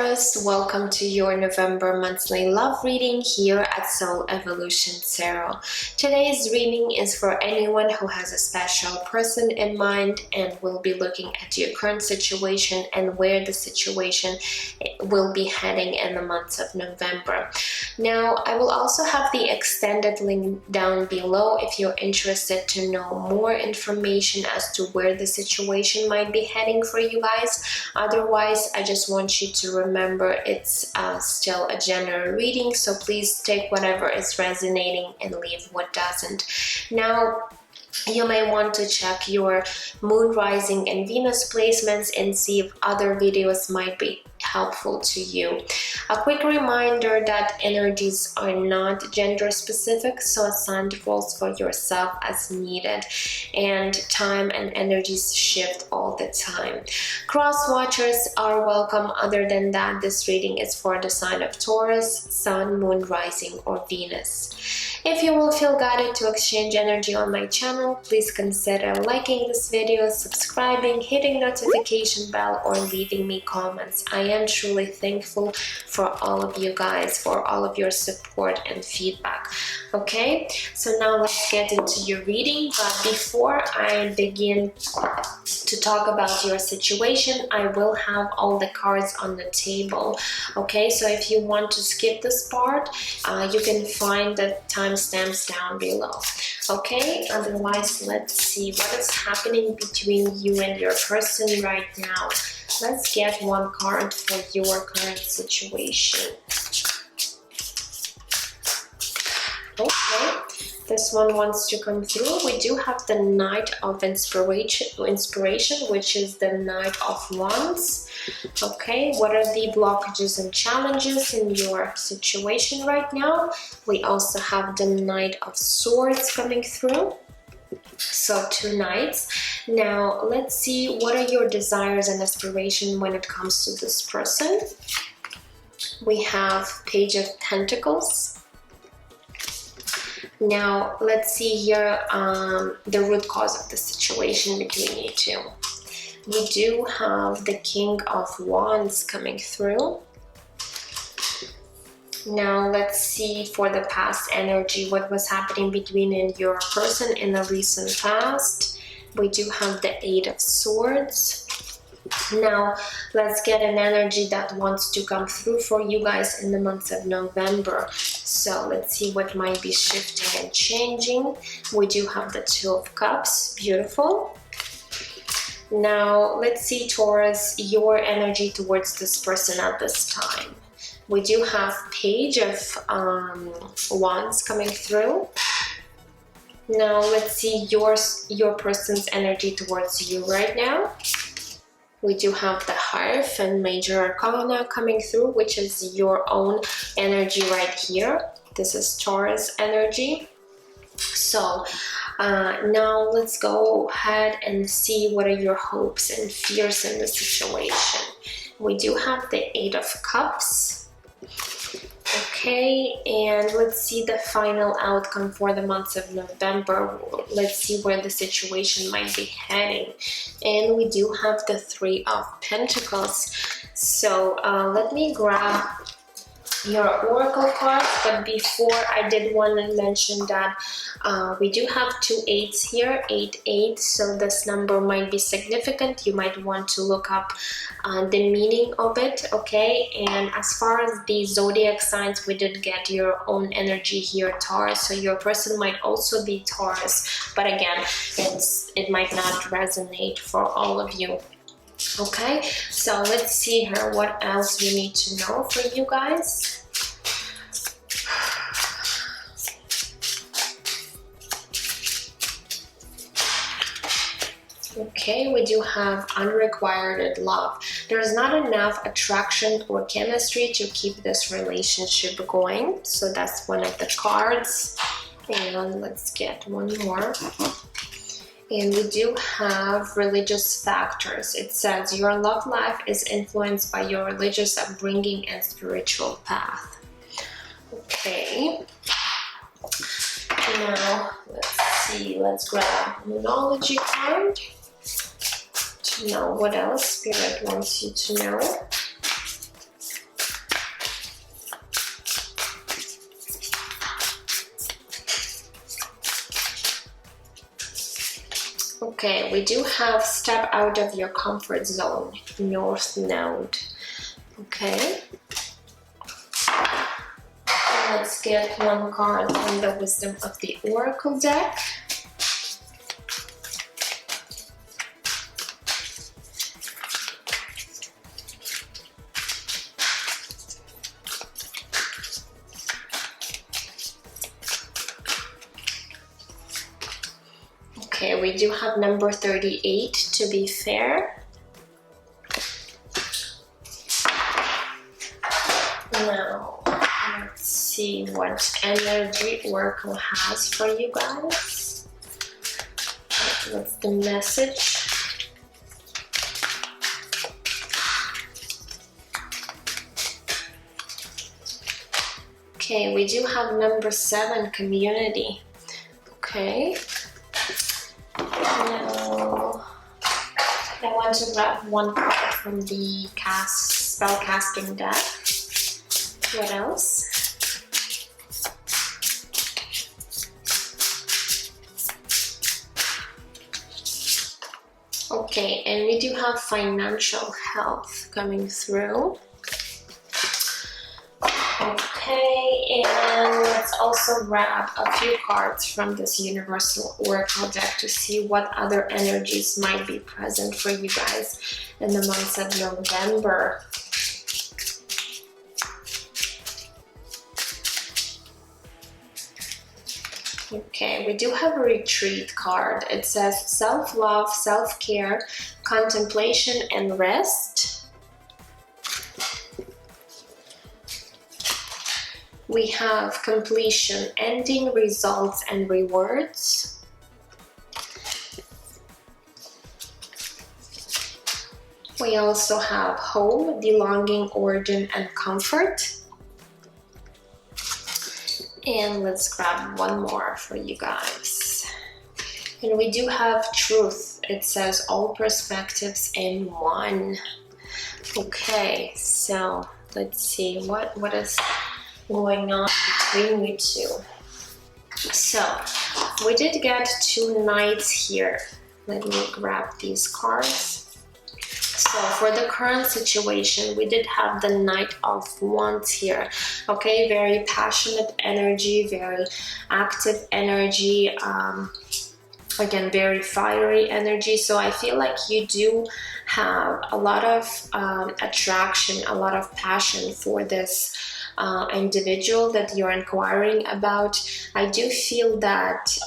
Taurus, welcome to your November monthly love reading here at Soul Evolution Tarot. Today's reading is for anyone who has a special person in mind and will be looking at your current situation and where the situation will be heading in the month of November. Now, I will also have the extended link down below if you're interested to know more information as to where the situation might be heading for you guys. Otherwise, I just want you to remember it's still a general reading, so please take whatever is resonating and leave what doesn't. Now, you may want to check your moon, rising, and Venus placements and see if other videos might be helpful to you. A quick reminder that energies are not gender specific, so assign roles for yourself as needed, and time and energies shift all the time. Cross watchers are welcome. Other than that, this reading is for the sign of Taurus, Sun, Moon, Rising, or Venus. If you will feel guided to exchange energy on my channel, please consider liking this video, subscribing, hitting notification bell, or leaving me comments. I am truly thankful for all of you guys, for all of your support and feedback. Okay, so now let's get into your reading. But before I begin to talk about your situation, I will have all the cards on the table. Okay, so if you want to skip this part, you can find the timestamps down below. Okay, otherwise, let's see what is happening between you and your person right now. Let's get one card for your current situation. Okay, this one wants to come through. We do have the Knight of Inspiration, which is the Knight of Wands. Okay, what are the blockages and challenges in your situation right now? We also have the Knight of Swords coming through. So 2 knights. Now let's see what are your desires and aspirations when it comes to this person. We have Page of Pentacles. Now let's see here the root cause of the situation between you two. We do have the King of Wands coming through. Now let's see for the past energy what was happening between and your person in the recent past. We do have the 8 of Swords. Now let's get an energy that wants to come through for you guys in the month of November. So let's see what might be shifting and changing. We do have the 2 of Cups. Beautiful. Now let's see, Taurus, your energy towards this person at this time. We do have Page of Wands coming through. Now let's see your person's energy towards you right now. We do have the Hearth and Major Arcana coming through, which is your own energy right here. This is Taurus energy. So now let's go ahead and see what are your hopes and fears in the situation. We do have the 8 of Cups. Okay, and let's see the final outcome for the month of November. Let's see where the situation might be heading. And we do have the 3 of Pentacles. So let me grab your oracle cards, but before I did want to mention that we do have 2 8s here, 8, so this number might be significant. You might want to look up the meaning of it. Okay, and as far as the zodiac signs, we did get your own energy here, Taurus, so your person might also be Taurus, but again, it might not resonate for all of you. Okay, so let's see here what else we need to know for you guys. Okay, we do have unrequited love. There's not enough attraction or chemistry to keep this relationship going. So that's one of the cards. And let's get one more. And we do have religious factors. It says your love life is influenced by your religious upbringing and spiritual path. Okay. Now, let's see. Let's grab a Numerology card to know what else Spirit wants you to know. Okay, we do have step out of your comfort zone, North Node. Okay. Let's get one card from the Wisdom of the Oracle deck. Okay, we do have number 38 to be fair. Now, let's see what energy Oracle has for you guys. What's the message? Okay, we do have number 7, community. Okay. Now, I want to grab one card from the spell casting deck. What else? Okay, and we do have financial health coming through. Okay, and let's also grab a few cards from this Universal Oracle deck to see what other energies might be present for you guys in the month of November. Okay, we do have a retreat card. It says self-love, self-care, contemplation, and rest. We have completion, ending, results, and rewards. We also have home, belonging, origin, and comfort. And let's grab one more for you guys. And we do have truth. It says all perspectives in one. Okay, so let's see what is going on between you two. So we did get 2 knights here. Let me grab these cards. So for the current situation, we did have the Knight of Wands here. Okay, very passionate energy, very active energy, again, very fiery energy. So I feel like you do have a lot of attraction, a lot of passion for this individual that you're inquiring about. I do feel that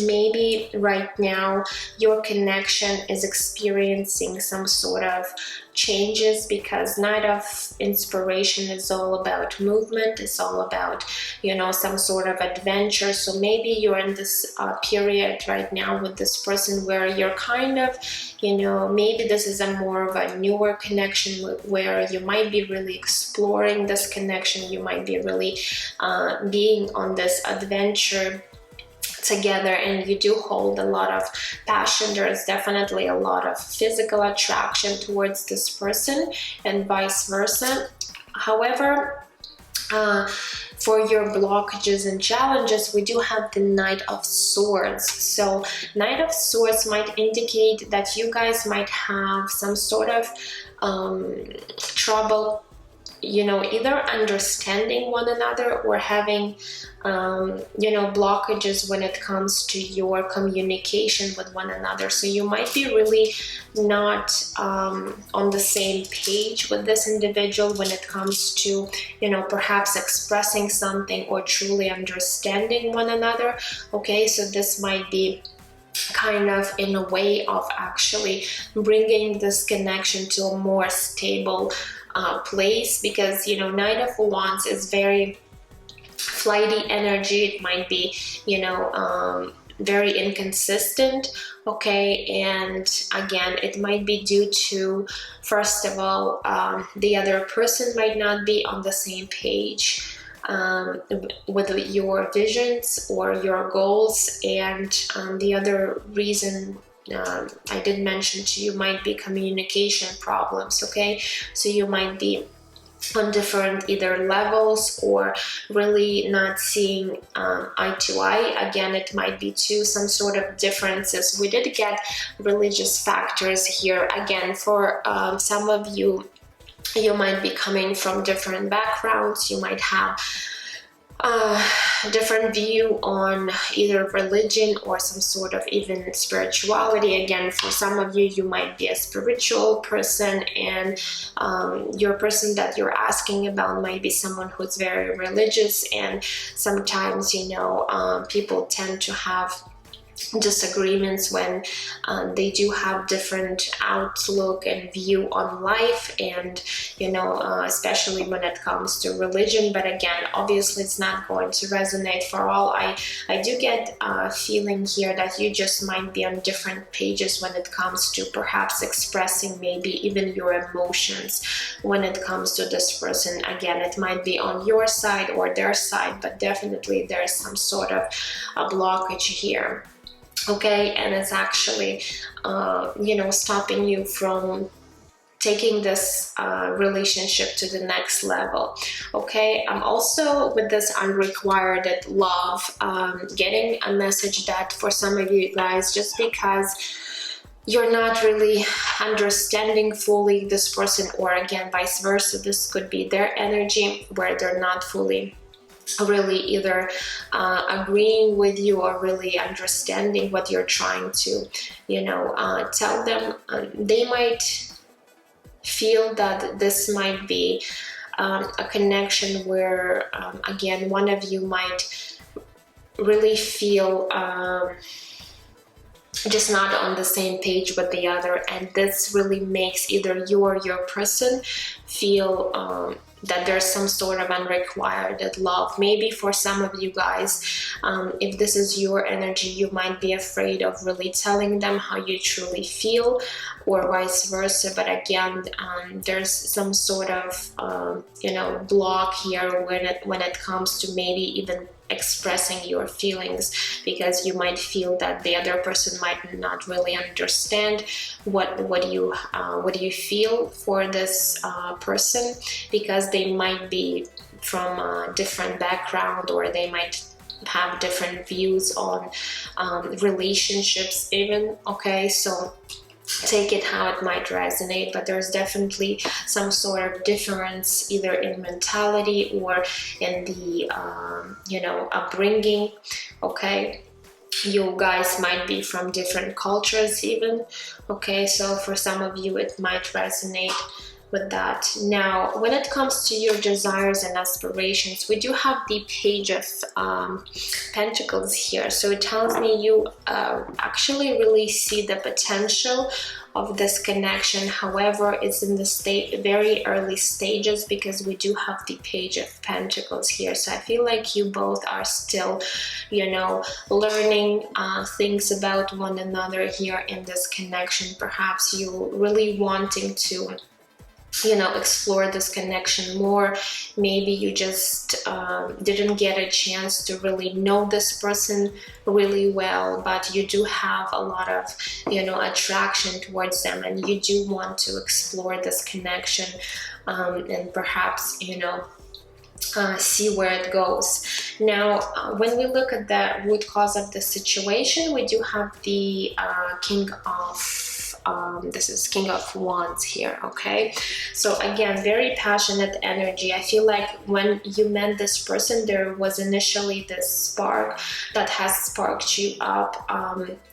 maybe right now your connection is experiencing some sort of changes, because Knight of Inspiration is all about movement, it's all about, you know, some sort of adventure. So maybe you're in this period right now with this person where you're kind of, you know, maybe this is a more of a newer connection where you might be really exploring this connection, you might be really being on this adventure together, and you do hold a lot of passion. There is definitely a lot of physical attraction towards this person and vice versa. However, for your blockages and challenges, we do have the Knight of Swords. So Knight of Swords might indicate that you guys might have some sort of trouble, you know, either understanding one another or having you know, blockages when it comes to your communication with one another. So you might be really not on the same page with this individual when it comes to, you know, perhaps expressing something or truly understanding one another. Okay, so this might be kind of in a way of actually bringing this connection to a more stable place, because, you know, Knight of Wands is very flighty energy. It might be, you know, very inconsistent. Okay, and again, it might be due to, first of all, the other person might not be on the same page with your visions or your goals, and the other reason I did mention to you might be communication problems. Okay, so you might be on different either levels, or really not seeing eye to eye. Again, it might be too some sort of differences. We did get religious factors here. Again, for some of you, you might be coming from different backgrounds. You might have different view on either religion or some sort of even spirituality. Again, for some of you, you might be a spiritual person, and your person that you're asking about might be someone who's very religious. And sometimes, people tend to have disagreements when they do have different outlook and view on life, and especially when it comes to religion. But again, obviously it's not going to resonate for all. I do get a feeling here that you just might be on different pages when it comes to perhaps expressing maybe even your emotions when it comes to this person. Again, it might be on your side or their side, but definitely there's some sort of a blockage here. Okay, and it's actually, stopping you from taking this relationship to the next level. Okay, I'm also with this unrequited love, getting a message that for some of you guys, just because you're not really understanding fully this person, or again, vice versa, this could be their energy where they're not fully really either agreeing with you or really understanding what you're trying to tell them. They might feel that this might be a connection where again, one of you might really feel just not on the same page with the other, and this really makes either you or your person feel that there's some sort of unrequited love. Maybe for some of you guys, if this is your energy, you might be afraid of really telling them how you truly feel, or vice versa. But again, there's some sort of block here when it comes to maybe even expressing your feelings, because you might feel that the other person might not really understand what you feel for this person, because they might be from a different background, or they might have different views on relationships even. Okay, so take it how it might resonate, but there's definitely some sort of difference either in mentality or in the upbringing. Okay, you guys might be from different cultures even. Okay, so for some of you it might resonate with that. Now, when it comes to your desires and aspirations, we do have the Page of Pentacles here. So it tells me you actually really see the potential of this connection. However, it's in the very early stages, because we do have the Page of Pentacles here. So I feel like you both are still, learning things about one another here in this connection. Perhaps you really wanting to explore this connection more. Maybe you just didn't get a chance to really know this person really well, but you do have a lot of attraction towards them, and you do want to explore this connection, and perhaps see where it goes. Now, when we look at the root cause of the situation, we do have the King of this is King of Wands here. Okay, so again, very passionate energy. I feel like when you met this person, there was initially this spark that has sparked you up,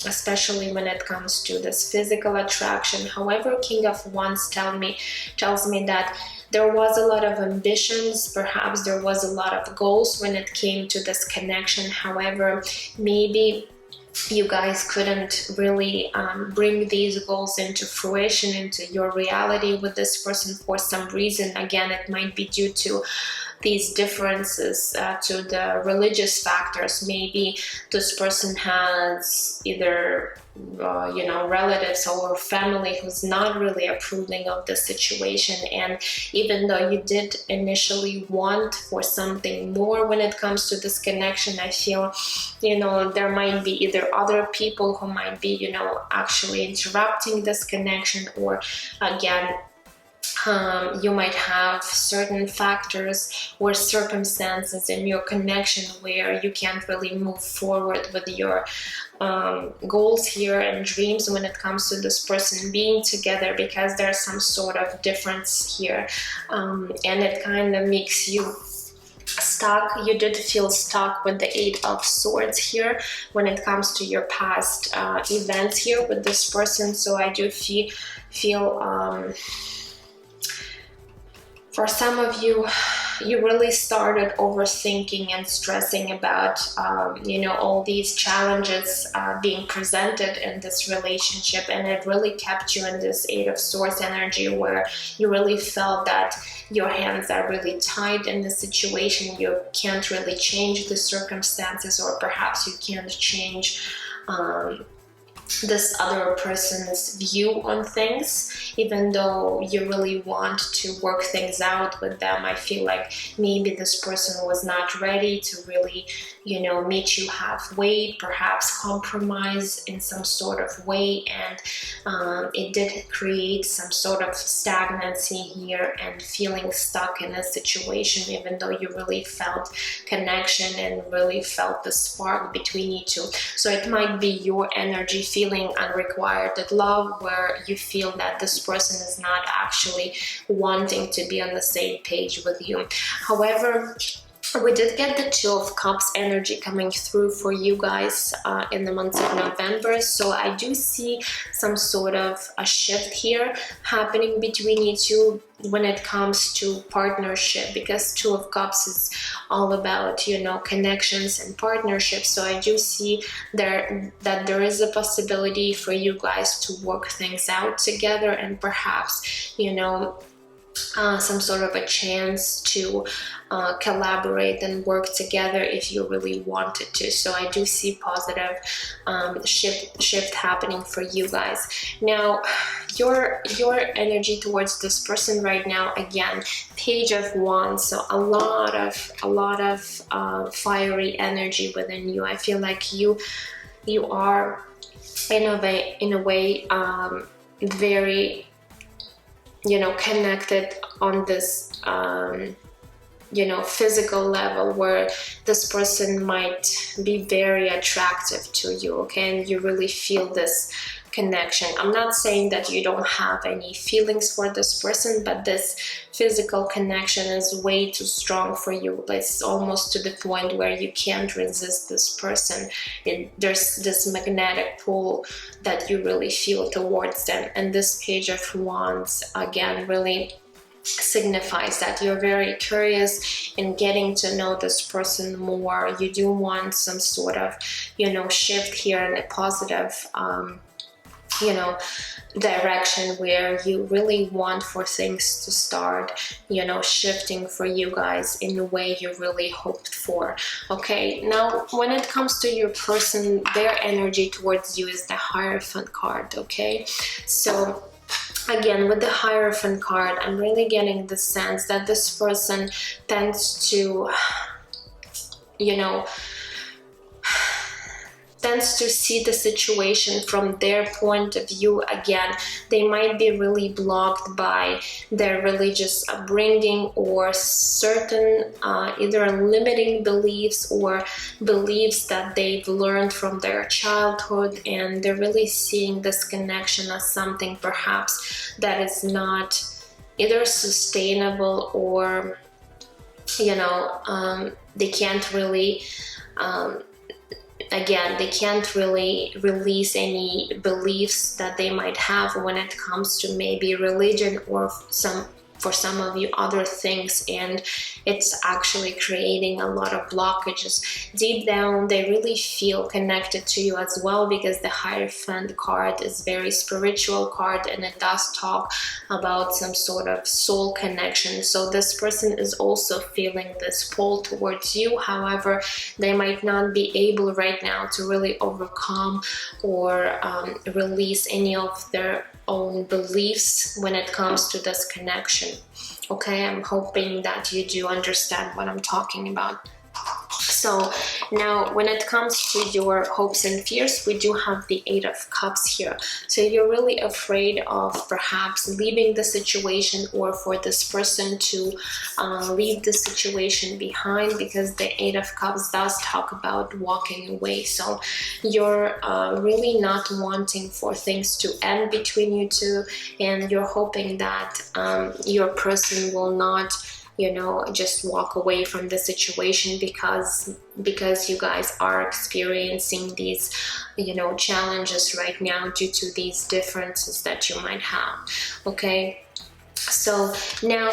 especially when it comes to this physical attraction. However, King of Wands tells me that there was a lot of ambitions, perhaps there was a lot of goals when it came to this connection. However, maybe you guys couldn't really bring these goals into fruition, into your reality with this person for some reason. Again, it might be due to these differences, to the religious factors. Maybe this person has either relatives or family who's not really approving of the situation, and even though you did initially want for something more when it comes to this connection, I feel there might be either other people who might be actually interrupting this connection, or again You might have certain factors or circumstances in your connection where you can't really move forward with your goals here and dreams when it comes to this person being together, because there's some sort of difference here, and it kind of makes you stuck. You did feel stuck with the 8 of Swords here when it comes to your past events here with this person. So I do feel for some of you, you really started overthinking and stressing about, all these challenges being presented in this relationship, and it really kept you in this 8 of Swords energy where you really felt that your hands are really tied in the situation. You can't really change the circumstances, or perhaps you can't change this other person's view on things, even though you really want to work things out with them. I feel like maybe this person was not ready to really, meet you halfway, perhaps compromise in some sort of way, and it did create some sort of stagnancy here and feeling stuck in a situation, even though you really felt connection and really felt the spark between you two. So it might be your energy feeling unrequited love, where you feel that this person is not actually wanting to be on the same page with you. However, we did get the 2 of Cups energy coming through for you guys in the month of November. So I do see some sort of a shift here happening between you two when it comes to partnership, because 2 of Cups is all about, connections and partnerships. So I do see that there is a possibility for you guys to work things out together, and perhaps, some sort of a chance to collaborate and work together if you really wanted to. So I do see positive shift happening for you guys. Now, your energy towards this person right now, again, Page of Wands, so a lot of fiery energy within you. I feel like you are in a way very connected on this physical level, where this person might be very attractive to you, okay, and you really feel this connection. I'm not saying that you don't have any feelings for this person, but this physical connection is way too strong for you. It's almost to the point where you can't resist this person. There's this magnetic pull that you really feel towards them. And this Page of Wands, again, really signifies that you're very curious in getting to know this person more. You do want some sort of, shift here in a positive direction, where you really want for things to start, shifting for you guys in the way you really hoped for. Okay, now when it comes to your person, their energy towards you is the Hierophant card, okay? So again, with the Hierophant card, I'm really getting the sense that this person tends to, see the situation from their point of view. Again, they might be really blocked by their religious upbringing, or certain either limiting beliefs or beliefs that they've learned from their childhood, and they're really seeing this connection as something perhaps that is not either sustainable, or they can't really they can't really release any beliefs that they might have when it comes to maybe religion, or for some of you other things, and it's actually creating a lot of blockages. Deep down, they really feel connected to you as well, because the Hierophant card is very spiritual card, and it does talk about some sort of soul connection. So this person is also feeling this pull towards you. However, they might not be able right now to really overcome or release any of their own beliefs when it comes to this connection. Okay, I'm hoping that you do understand what I'm talking about. So now when it comes to your hopes and fears, we do have the Eight of Cups here. So you're really afraid of perhaps leaving the situation, or for this person to leave the situation behind, because the Eight of Cups does talk about walking away. So you're really not wanting for things to end between you two, and you're hoping that your person will not, you know, just walk away from the situation, because you guys are experiencing these, you know, challenges right now due to these differences that you might have. Okay, so now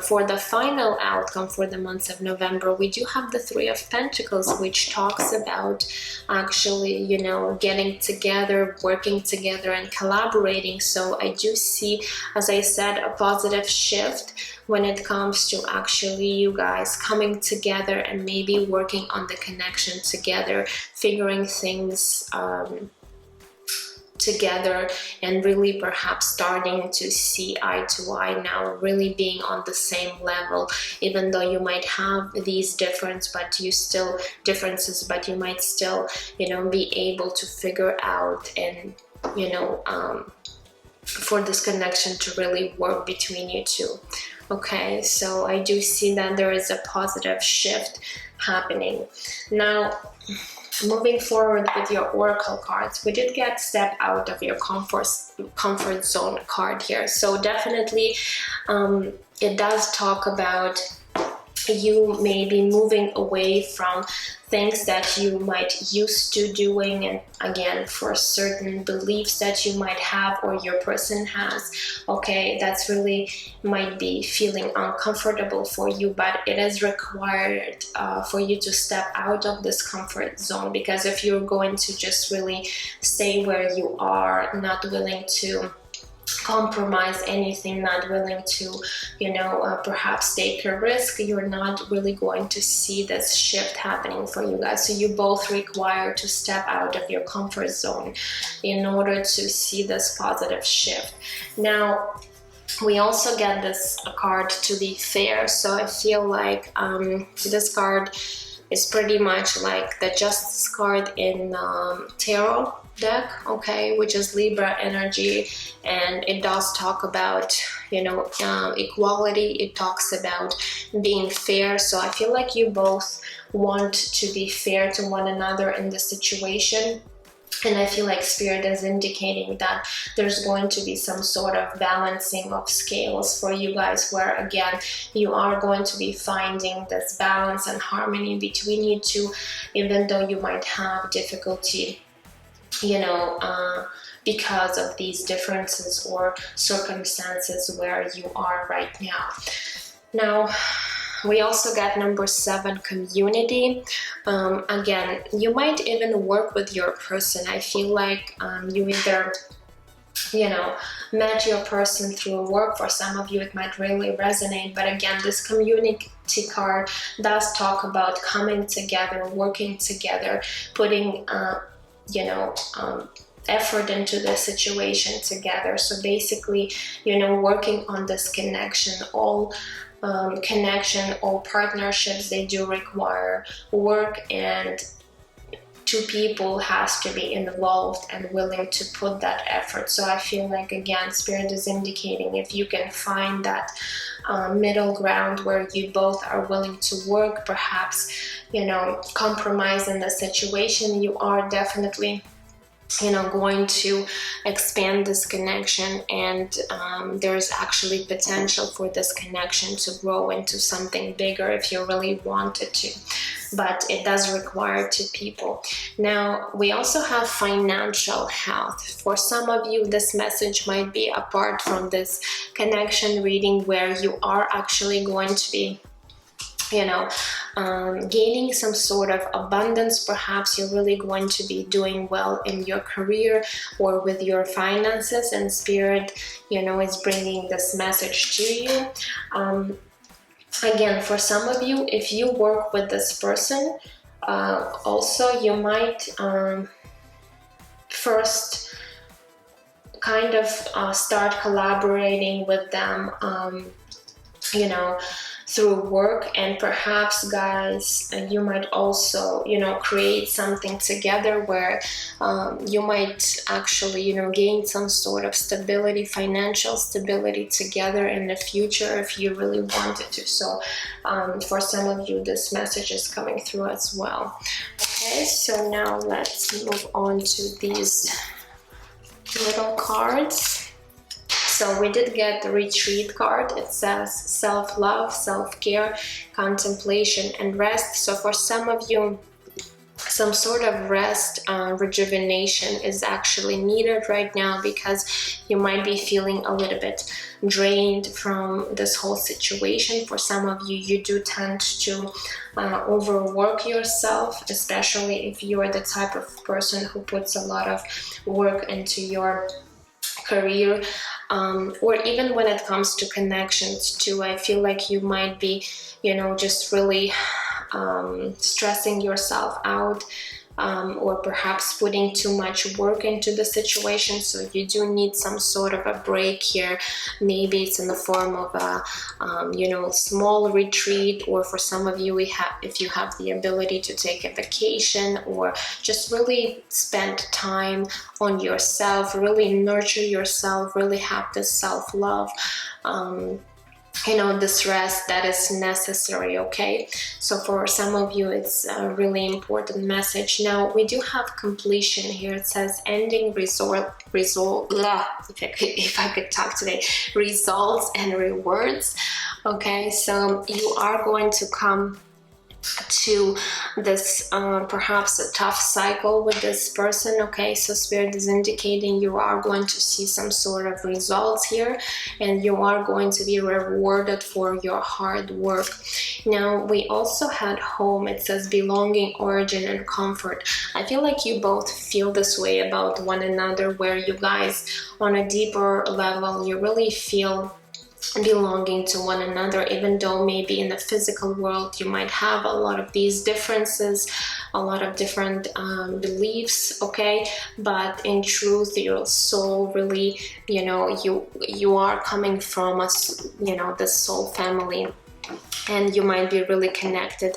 for the final outcome for the month of November, we do have the Three of Pentacles, which talks about actually, you know, getting together, working together and collaborating. So I do see, as I said, a positive shift when it comes to actually you guys coming together and maybe working on the connection together, figuring things together, and really perhaps starting to see eye to eye now, really being on the same level, even though you might have these differences, but you might still, you know, be able to figure out and, you know, for this connection to really work between you two. Okay, so I do see that there is a positive shift happening. Now, moving forward with your oracle cards, we did get step out of your comfort zone card here. So definitely it does talk about you may be moving away from things that you might used to doing, and again, for certain beliefs that you might have or your person has. Okay, that's really might be feeling uncomfortable for you, but it is required for you to step out of this comfort zone, because if you're going to just really stay where you are, not willing to compromise anything, not willing to, you know, perhaps take a risk, you're not really going to see this shift happening for you guys. So you both require to step out of your comfort zone in order to see this positive shift. Now, we also get this card to be fair. So I feel like this card is pretty much like the Justice card in Tarot deck, okay, which is Libra energy, and it does talk about, you know, equality. It talks about being fair. So I feel like you both want to be fair to one another in this situation. And I feel like Spirit is indicating that there's going to be some sort of balancing of scales for you guys, where again, you are going to be finding this balance and harmony between you two, even though you might have difficulty, you know, because of these differences or circumstances where you are right now. Now, we also got number 7, community. Again, you might even work with your person. I feel like you either, you know, met your person through work. For some of you, it might really resonate. But again, this community card does talk about coming together, working together, putting, you know, effort into the situation together. So basically, you know, working on this connection. All all partnerships, they do require work, and two people has to be involved and willing to put that effort. So I feel like, again, Spirit is indicating if you can find that middle ground where you both are willing to work, perhaps, you know, compromise in the situation, you are definitely, you know, going to expand this connection, and there's actually potential for this connection to grow into something bigger if you really wanted to, but it does require two people. Now, we also have financial health. For some of you, this message might be apart from this connection reading, where you are actually going to be, you know, gaining some sort of abundance. Perhaps you're really going to be doing well in your career or with your finances, and Spirit, you know, is bringing this message to you. Again, for some of you, if you work with this person, also you might first kind of start collaborating with them, you know, through work, and perhaps, guys, you might also, create something together where you might actually, gain some sort of stability, financial stability together in the future if you really wanted to. So for some of you, this message is coming through as well. Okay, so now let's move on to these little cards. So we did get the retreat card. It says self-love, self-care, contemplation, and rest. So for some of you, some sort of rest, rejuvenation is actually needed right now, because you might be feeling a little bit drained from this whole situation. For some of you, you do tend to overwork yourself, especially if you are the type of person who puts a lot of work into your career, or even when it comes to connections too. I feel like you might be, just really stressing yourself out, or perhaps putting too much work into the situation. So you do need some sort of a break here. Maybe it's in the form of a small retreat, or for some of you, if you have the ability to take a vacation, or just really spend time on yourself, really nurture yourself, really have this self-love, this rest that is necessary. Okay, so for some of you, it's a really important message. Now we do have completion here. It says ending, result if I could talk today, results and rewards. Okay, so you are going to come to this perhaps a tough cycle with this person. Okay, so Spirit is indicating you are going to see some sort of results here, and you are going to be rewarded for your hard work. Now we also had home. It says belonging, origin, and comfort. I feel like you both feel this way about one another, where you guys on a deeper level, you really feel belonging to one another, even though maybe in the physical world you might have a lot of these differences, a lot of different beliefs. Okay, but in truth, your soul really, you are coming from us, the soul family, and you might be really connected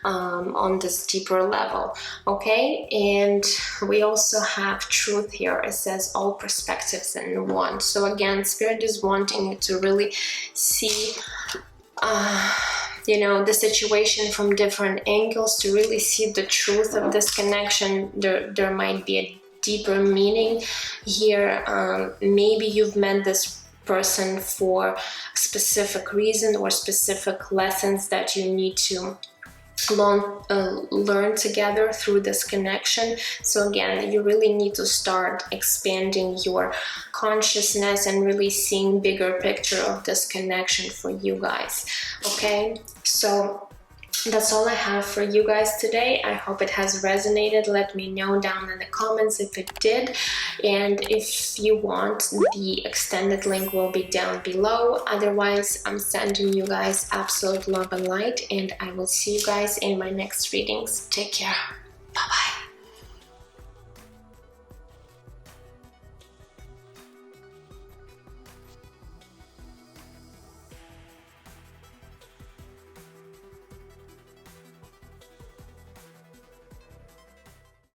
on this deeper level. Okay, and we also have truth here. It says all perspectives in one. So again, Spirit is wanting you to really see the situation from different angles, to really see the truth of this connection. There might be a deeper meaning here. Maybe you've met this person for a specific reason, or specific lessons that you need to learn together through this connection. So again, you really need to start expanding your consciousness and really seeing bigger picture of this connection for you guys. Okay, so that's all I have for you guys today. I hope it has resonated. Let me know down in the comments if it did. And if you want, the extended link will be down below. Otherwise, I'm sending you guys absolute love and light. And I will see you guys in my next readings. Take care. Bye-bye.